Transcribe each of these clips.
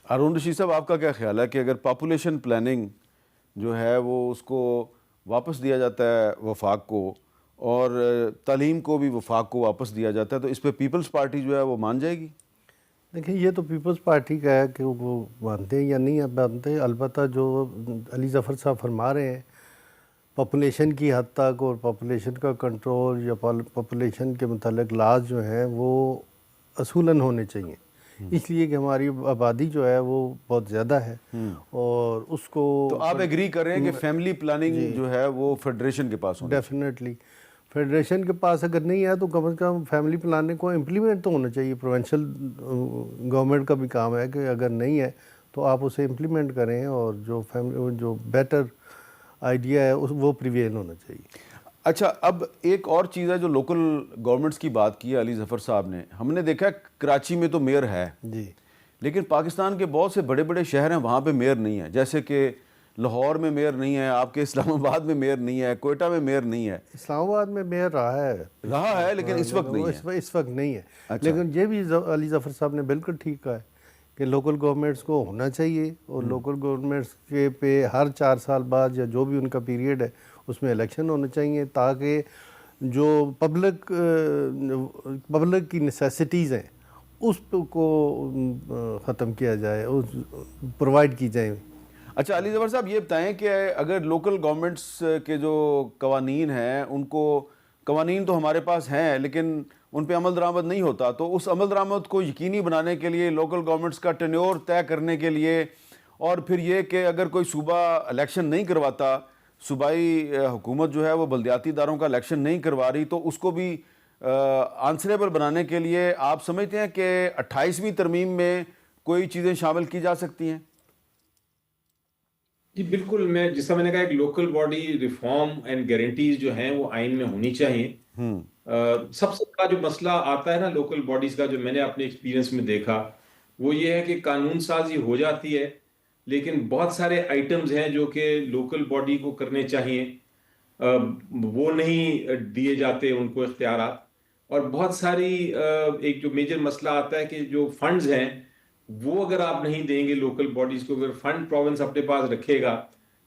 ہارون رشید صاحب، آپ کا کیا خیال ہے کہ اگر پاپولیشن پلاننگ جو ہے وہ اس کو واپس دیا جاتا ہے وفاق کو، اور تعلیم کو بھی وفاق کو واپس دیا جاتا ہے، تو اس پہ پیپلز پارٹی جو ہے وہ مان جائے گی؟ دیکھیں یہ تو پیپلز پارٹی کا ہے کہ وہ مانتے ہیں یا نہیں مانتے. البتہ جو علی ظفر صاحب فرما رہے ہیں پاپولیشن کی حد تک اور پاپولیشن کا کنٹرول یا پاپولیشن کے متعلق لاز جو ہیں وہ اصولاً ہونے چاہیے، اس لیے کہ ہماری آبادی جو ہے وہ بہت زیادہ ہے اور اس کو تو آپ ایگری کر رہے ہیں کہ فیملی پلاننگ جو ہے وہ فیڈریشن کے پاس ہونی چاہیے؟ ڈیفینیٹلی فیڈریشن کے پاس اگر نہیں ہے تو کم از کم فیملی پلاننگ کو امپلیمنٹ تو ہونا چاہیے. پروونشل گورنمنٹ کا بھی کام ہے کہ اگر نہیں ہے تو آپ اسے امپلیمنٹ کریں اور جو بیٹر آئیڈیا ہے وہ پریویل ہونا چاہیے. اچھا، اب ایک اور چیز ہے جو لوکل گورنمنٹس کی بات کی ہے علی ظفر صاحب نے. ہم نے دیکھا کراچی میں تو میئر ہے، جی، لیکن پاکستان کے بہت سے بڑے بڑے شہر ہیں وہاں پہ میئر نہیں ہے. جیسے کہ لاہور میں میئر نہیں ہے، آپ کے اسلام آباد میں میئر نہیں ہے، کوئٹہ میں میئر نہیں ہے. اسلام آباد میں میئر رہا ہے لیکن اس وقت نہیں ہے. اس وقت نہیں ہے. اچھا. لیکن یہ بھی علی ظفر صاحب نے بالکل ٹھیک کہا ہے کہ لوکل گورنمنٹس کو ہونا چاہیے، اور لوکل گورنمنٹس کے پہ ہر 4 سال بعد یا جو بھی ان کا پیریڈ ہے اس میں الیکشن ہونے چاہیے، تاکہ جو پبلک کی نیسیسٹیز ہیں اس کو ختم کیا جائے، پرووائڈ کی جائیں. اچھا علی ظفر صاحب، یہ بتائیں کہ اگر لوکل گورنمنٹس کے جو قوانین ہیں، ان کو قوانین تو ہمارے پاس ہیں لیکن ان پہ عمل درآمد نہیں ہوتا، تو اس عمل درآمد کو یقینی بنانے کے لیے لوکل گورنمنٹس کا ٹینیور طے کرنے کے لیے، اور پھر یہ کہ اگر کوئی صوبہ الیکشن نہیں کرواتا، صوبائی حکومت جو ہے وہ بلدیاتی اداروں کا الیکشن نہیں کروا رہی، تو اس کو بھی آنسریبل بنانے کے لیے آپ سمجھتے ہیں کہ 28ویں ترمیم میں کوئی چیزیں شامل کی جا سکتی ہیں؟ جی بالکل. جیسا میں نے کہا، ایک local body reform and guarantees جو ہیں وہ آئین میں ہونی چاہیے. سب سے بڑا جو مسئلہ آتا ہے نا لوکل باڈیز کا، جو میں نے اپنے ایکسپیرینس میں دیکھا، وہ یہ ہے کہ قانون سازی ہو جاتی ہے لیکن بہت سارے آئٹمز ہیں جو کہ لوکل باڈی کو کرنے چاہیے، وہ نہیں دیے جاتے ان کو اختیارات. اور بہت ساری ایک جو میجر مسئلہ آتا ہے کہ جو فنڈز ہیں وہ اگر آپ نہیں دیں گے لوکل باڈیز کو، اگر فنڈ پروونس اپنے پاس رکھے گا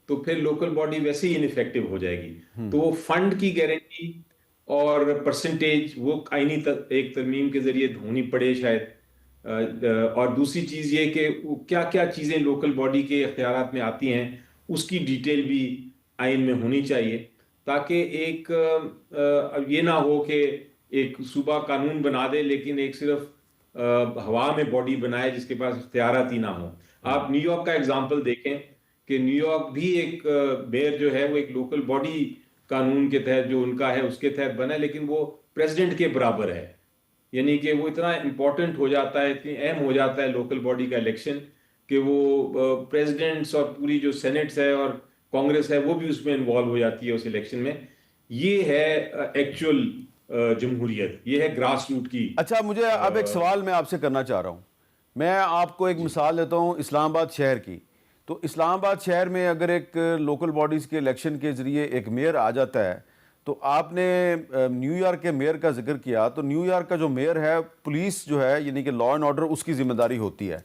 تو پھر لوکل باڈی ویسے ہی انفیکٹو ہو جائے گی. تو وہ فنڈ کی گارنٹی اور پرسنٹیج وہ آئینی ایک ترمیم کے ذریعے ہونی پڑے شاید. اور دوسری چیز یہ کہ کیا کیا چیزیں لوکل باڈی کے اختیارات میں آتی ہیں اس کی ڈیٹیل بھی آئین میں ہونی چاہیے، تاکہ ایک یہ نہ ہو کہ ایک صوبہ قانون بنا دے لیکن ایک صرف ہوا میں باڈی بنائے جس کے پاس اختیارات ہی نہ ہوں. آپ نیو یارک کا ایگزامپل دیکھیں کہ نیو یارک بھی ایک میئر جو ہے وہ ایک لوکل باڈی قانون کے تحت جو ان کا ہے اس کے تحت بنا ہے، لیکن وہ پریزیڈنٹ کے برابر ہے. یعنی کہ وہ اتنا امپورٹنٹ ہو جاتا ہے، اتنی اہم ہو جاتا ہے لوکل باڈی کا الیکشن کہ وہ پریزیڈنٹس اور پوری جو سینٹس ہے اور کانگریس ہے وہ بھی اس میں انوالو ہو جاتی ہے اس الیکشن میں. یہ ہے ایکچوئل جمہوریت، یہ ہے گراس روٹ کی. اچھا، مجھے اب ایک سوال میں آپ سے کرنا چاہ رہا ہوں. میں آپ کو ایک مثال دیتا ہوں اسلام آباد شہر کی. تو اسلام آباد شہر میں اگر ایک لوکل باڈیز کے الیکشن کے ذریعے ایک میئر آ جاتا ہے، تو آپ نے نیو یارک کے میئر کا ذکر کیا، تو نیو یارک کا جو میئر ہے، پولیس جو ہے یعنی کہ لا اینڈ آرڈر اس کی ذمہ داری ہوتی ہے.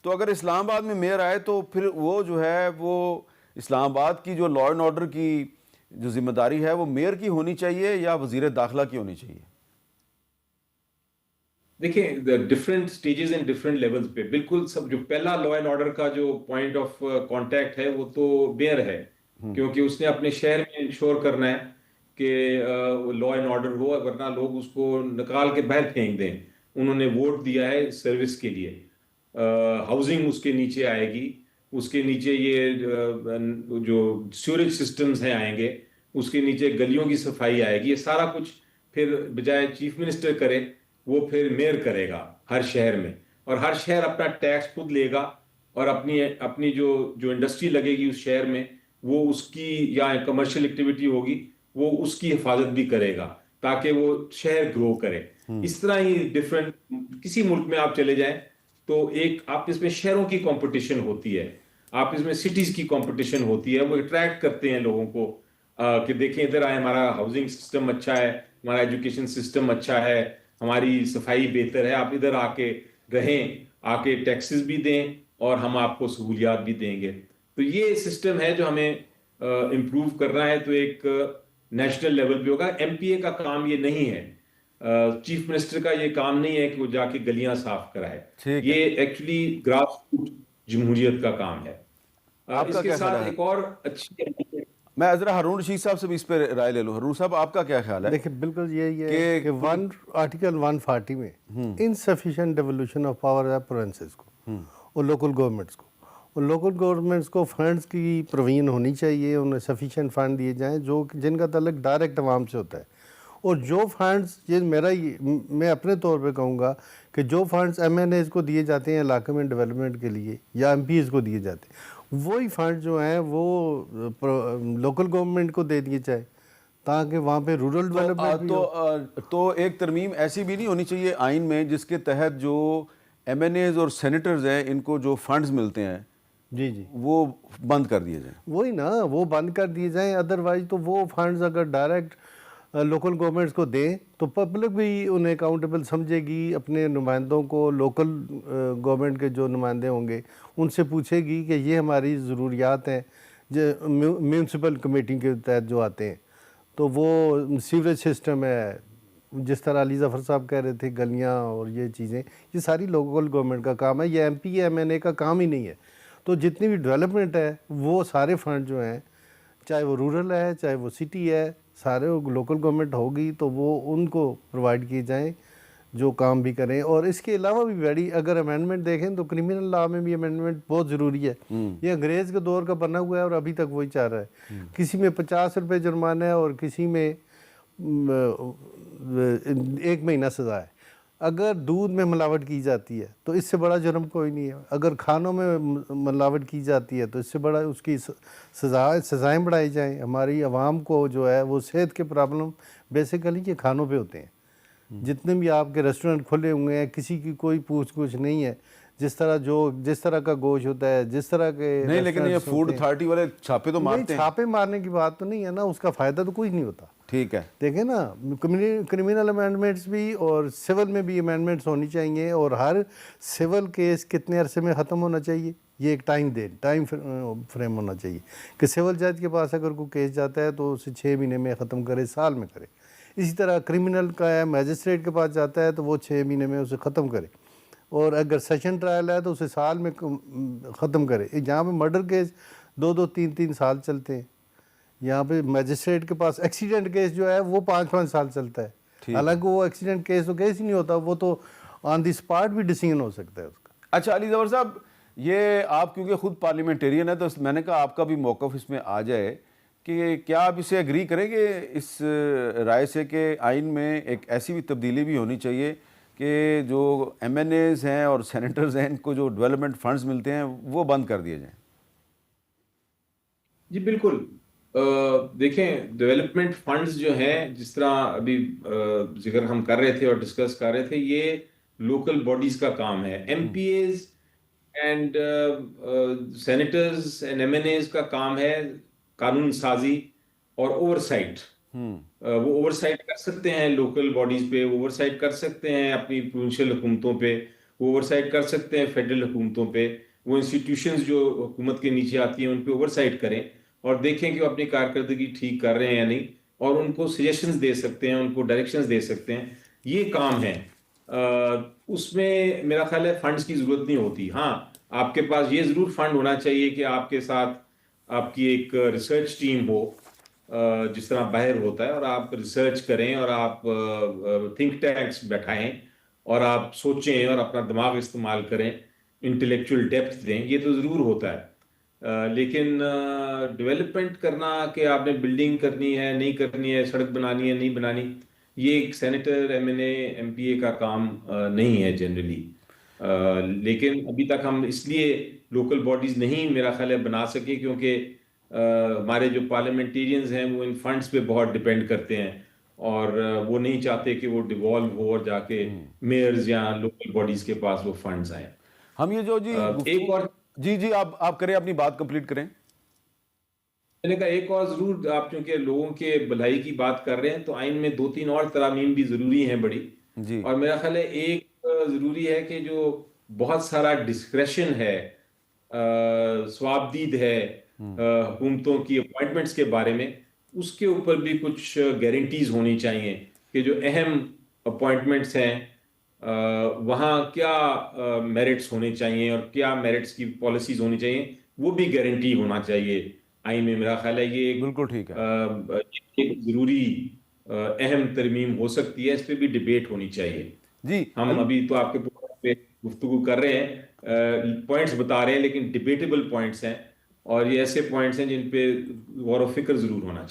تو اگر اسلام آباد میں میئر آئے تو پھر وہ جو ہے وہ اسلام آباد کی جو لا اینڈ آرڈر کی جو ذمہ داری ہے وہ میئر کی ہونی چاہیے یا وزیر داخلہ کی ہونی چاہیے؟ دیکھیں different stages and different levels پہ بالکل سب. جو پہلا لا اینڈ آرڈر کا جو پوائنٹ آف کانٹیکٹ ہے وہ تو میئر ہے، کیونکہ اس نے اپنے شہر میں انشور کرنا ہے کہ لا اینڈ آرڈر ہو، ورنہ لوگ اس کو نکال کے باہر پھینک دیں. انہوں نے ووٹ دیا ہے سروس کے لیے. ہاؤسنگ اس کے نیچے آئے گی، اس کے نیچے یہ جو سیوریج سسٹمز ہیں آئیں گے، اس کے نیچے گلیوں کی صفائی آئے گی. یہ سارا کچھ پھر بجائے چیف منسٹر کرے وہ پھر میئر کرے گا ہر شہر میں، اور ہر شہر اپنا ٹیکس خود لے گا، اور اپنی جو انڈسٹری لگے گی اس شہر میں وہ اس کی یا کمرشل ایکٹیویٹی ہوگی وہ اس کی حفاظت بھی کرے گا تاکہ وہ شہر گرو کرے. اس طرح ہی ڈفرینٹ کسی ملک میں آپ چلے جائیں تو ایک آپ اس میں شہروں کی کمپٹیشن ہوتی ہے، آپ اس میں سٹیز کی کمپٹیشن ہوتی ہے. وہ اٹریکٹ کرتے ہیں لوگوں کو کہ دیکھیں ادھر آئے، ہمارا ہاؤسنگ سسٹم اچھا ہے، ہمارا ایجوکیشن سسٹم اچھا ہے، ہماری صفائی بہتر ہے، آپ ادھر آ کے رہیں، آ کے ٹیکسز بھی دیں اور ہم آپ کو سہولیات بھی دیں گے. تو یہ سسٹم ہے جو ہمیں امپروو کرنا ہے. تو ایک نیشنل لیول پہ ہوگا. ایم پی اے کا کام یہ نہیں ہے, چیف منسٹر کا یہ کام نہیں ہے کہ وہ جا کے گلیاں صاف کرائے. ٹھیک ہے, یہ ایکچولی گراس روٹ جمہوریت کا کام ہے. آپ اس کا کے کیا خیال ساتھ ہے؟ ایک اور اچھی میں ذرا ہارون رشید صاحب سے بھی اس پہ رائے لے لوں. ہارون صاحب آپ کا کیا خیال ہے؟ دیکھیں بالکل یہی ہے کہ آرٹیکل 140 میں انسفیشینٹ ڈیولوشن آف پاور ہے پروونسز کو اور لوکل گورنمنٹس کو, اور لوکل گورنمنٹس کو فنڈز کی پروویژن ہونی چاہیے, انہیں سفیشینٹ فنڈ دیے جائیں جو جن کا تعلق ڈائریکٹ عوام سے ہوتا ہے. اور جو فنڈز میں اپنے طور پہ کہوں گا کہ جو فنڈز ایم این ایز کو دیے جاتے ہیں علاقے میں ڈیولپمنٹ کے لیے یا ایم پی ایز کو دیے جاتے ہیں, وہی فنڈ جو ہیں وہ لوکل گورنمنٹ کو دے دیے جائے تاکہ وہاں پہ رورل ڈیولپمنٹ بھی ہو. تو ایک ترمیم ایسی بھی نہیں ہونی چاہیے آئین میں جس کے تحت جو ایم این ایز اور سینیٹرز ہیں ان کو جو فنڈز ملتے ہیں جی جی وہ بند کر دیے جائیں؟ وہی نا, وہ بند کر دیے جائیں. ادروائز تو وہ فنڈز اگر ڈائریکٹ لوکل گورنمنٹس کو دیں تو پبلک بھی انہیں اکاؤنٹیبل سمجھے گی, اپنے نمائندوں کو لوکل گورنمنٹ کے جو نمائندے ہوں گے ان سے پوچھے گی کہ یہ ہماری ضروریات ہیں جو میونسپل کمیٹی کے تحت جو آتے ہیں. تو وہ سیوریج سسٹم ہے, جس طرح علی ظفر صاحب کہہ رہے تھے گلیاں اور یہ چیزیں, یہ ساری لوکل گورنمنٹ کا کام ہے, یہ ایم پی ایم این اے کا کام ہی نہیں ہے. تو جتنی بھی ڈیولپمنٹ ہے وہ سارے فنڈ جو ہیں چاہے وہ رورل ہے چاہے وہ سٹی ہے سارے لوکل گورنمنٹ ہوگی تو وہ ان کو پرووائڈ کیے جائیں جو کام بھی کریں. اور اس کے علاوہ بھی بڑی اگر امینڈمنٹ دیکھیں تو کرمنل لا میں بھی امینڈمنٹ بہت ضروری ہے. یہ انگریز کے دور کا بنا ہوا ہے اور ابھی تک وہی چل رہا ہے. کسی میں 50 روپے جرمانہ ہے اور کسی میں 1 مہینہ سزا ہے. اگر دودھ میں ملاوٹ کی جاتی ہے تو اس سے بڑا جرم کوئی نہیں ہے. اگر کھانوں میں ملاوٹ کی جاتی ہے تو اس سے بڑا اس کی سزائیں بڑھائی جائیں. ہماری عوام کو جو ہے وہ صحت کے پرابلم بیسیکلی یہ کھانوں پہ ہوتے ہیں. جتنے بھی آپ کے ریسٹورنٹ کھلے ہوئے ہیں کسی کی کوئی پوچھ گچھ نہیں ہے. جس طرح کا گوشت ہوتا ہے جس طرح کے نہیں, لیکن یہ فوڈ اتھارٹی والے چھاپے تو مارتے ہیں. چھاپے مارنے کی بات تو نہیں ہے نا, اس کا فائدہ تو کوئی نہیں ہوتا. ٹھیک ہے, دیکھیں نا, کرمنل امینڈمنٹس بھی اور سول میں بھی امینڈمنٹس ہونی چاہیے, اور ہر سول کیس کتنے عرصے میں ختم ہونا چاہیے یہ ایک ٹائم فریم ہونا چاہیے کہ سول جج کے پاس اگر کوئی کیس جاتا ہے تو اسے 6 مہینے میں ختم کرے, سال میں کرے. اسی طرح کرمنل کا ہے میجسٹریٹ کے پاس جاتا ہے تو وہ 6 مہینے میں اسے ختم کرے, اور اگر سیشن ٹرائل ہے تو اسے سال میں ختم کرے. جہاں پہ مرڈر کیس 2-2 3-3 سال چلتے ہیں, یہاں پہ میجسٹریٹ کے پاس ایکسیڈنٹ کیس جو ہے وہ 5-5 سال چلتا ہے. حالانکہ وہ ایکسیڈنٹ کیس تو کیس ہی نہیں ہوتا, وہ تو آن دی اسپاٹ بھی ڈیسیژن ہو سکتا ہے اس کا. اچھا علی ظفر صاحب, یہ آپ کیونکہ خود پارلیمنٹیرین ہے تو میں نے کہا آپ کا بھی موقف اس میں آ جائے کہ کیا آپ اسے ایگری کریں گے اس رائے سے کہ آئین میں ایک ایسی بھی تبدیلی بھی ہونی چاہیے کہ جو ایم این ایز ہیں اور سینیٹرز ہیں ان کو جو ڈیولپمنٹ فنڈز ملتے ہیں وہ بند کر دیے جائیں؟ جی بالکل. دیکھیں ڈیولپمنٹ فنڈز جو ہیں جس طرح ابھی ذکر ہم کر رہے تھے اور ڈسکس کر رہے تھے, یہ لوکل باڈیز کا کام ہے. M P As and senators and M N As کا کام ہے قانون سازی اور اوور سائٹ. وہ اوور سائٹ کر سکتے ہیں لوکل باڈیز پہ, وہ اوور سائٹ کر سکتے ہیں اپنی پروونشل حکومتوں پہ, وہ اوور سائٹ کر سکتے ہیں فیڈرل حکومتوں پہ. وہ انسٹیٹیوشنز جو حکومت کے نیچے آتی ہیں ان پہ اوور سائٹ کریں اور دیکھیں کہ وہ اپنی کارکردگی ٹھیک کر رہے ہیں یا نہیں, اور ان کو سجیشنز دے سکتے ہیں, ان کو ڈائریکشنز دے سکتے ہیں. یہ کام ہے. اس میں میرا خیال ہے فنڈز کی ضرورت نہیں ہوتی. ہاں آپ کے پاس یہ ضرور فنڈ ہونا چاہیے کہ آپ کے ساتھ آپ کی ایک ریسرچ ٹیم ہو جس طرح باہر ہوتا ہے, اور آپ ریسرچ کریں اور آپ تھنک ٹینکس بیٹھائیں اور آپ سوچیں اور اپنا دماغ استعمال کریں, انٹلیکچوئل ڈیپتھ دیں. یہ تو ضرور ہوتا ہے. لیکن ڈیولپمنٹ کرنا کہ آپ نے بلڈنگ کرنی ہے نہیں کرنی ہے, سڑک بنانی ہے نہیں بنانی, یہ ایک senator M N A M P A کا کام نہیں ہے جنرلی. لیکن ابھی تک ہم اس لیے لوکل باڈیز نہیں میرا خیال ہے بنا سکے کیونکہ ہمارے جو پارلیمنٹیرینز ہیں وہ ان فنڈز پہ بہت ڈیپینڈ کرتے ہیں, اور وہ نہیں چاہتے کہ وہ ڈیوالو ہو اور جا کے میئرز یا لوکل باڈیز کے پاس وہ فنڈز آئیں. ہم یہ جو ایک اور جی آپ کریں, اپنی بات کمپلیٹ کریں. میں نے کہا ایک اور ضرور, آپ چونکہ لوگوں کے بھلائی کی بات کر رہے ہیں تو آئین میں 2-3 اور ترامیم بھی ضروری ہیں بڑی. جی, اور میرا خیال ہے ایک ضروری ہے کہ جو بہت سارا ڈسکریشن ہے سوابدید ہے حکومتوں کی اپوائنٹمنٹس کے بارے میں، اس کے اوپر بھی کچھ گارنٹیز ہونی چاہیے کہ جو اہم اپوائنٹمنٹس ہیں وہاں کیا میرٹس ہونے چاہیے اور کیا میرٹس کی پالیسیز ہونی چاہیے، وہ بھی گارنٹی ہونا چاہیے آئین میں. میرا خیال ہے یہ بالکل ٹھیک ہے. ایک ضروری اہم ترمیم ہو سکتی ہے، اس پہ بھی ڈبیٹ ہونی چاہیے. جی ہم ابھی تو آپ کے پہ گفتگو کر رہے ہیں، پوائنٹس بتا رہے ہیں، لیکن ڈبیٹیبل پوائنٹس ہیں، اور یہ ایسے پوائنٹس ہیں جن پہ غور و فکر ضرور ہونا چاہیے.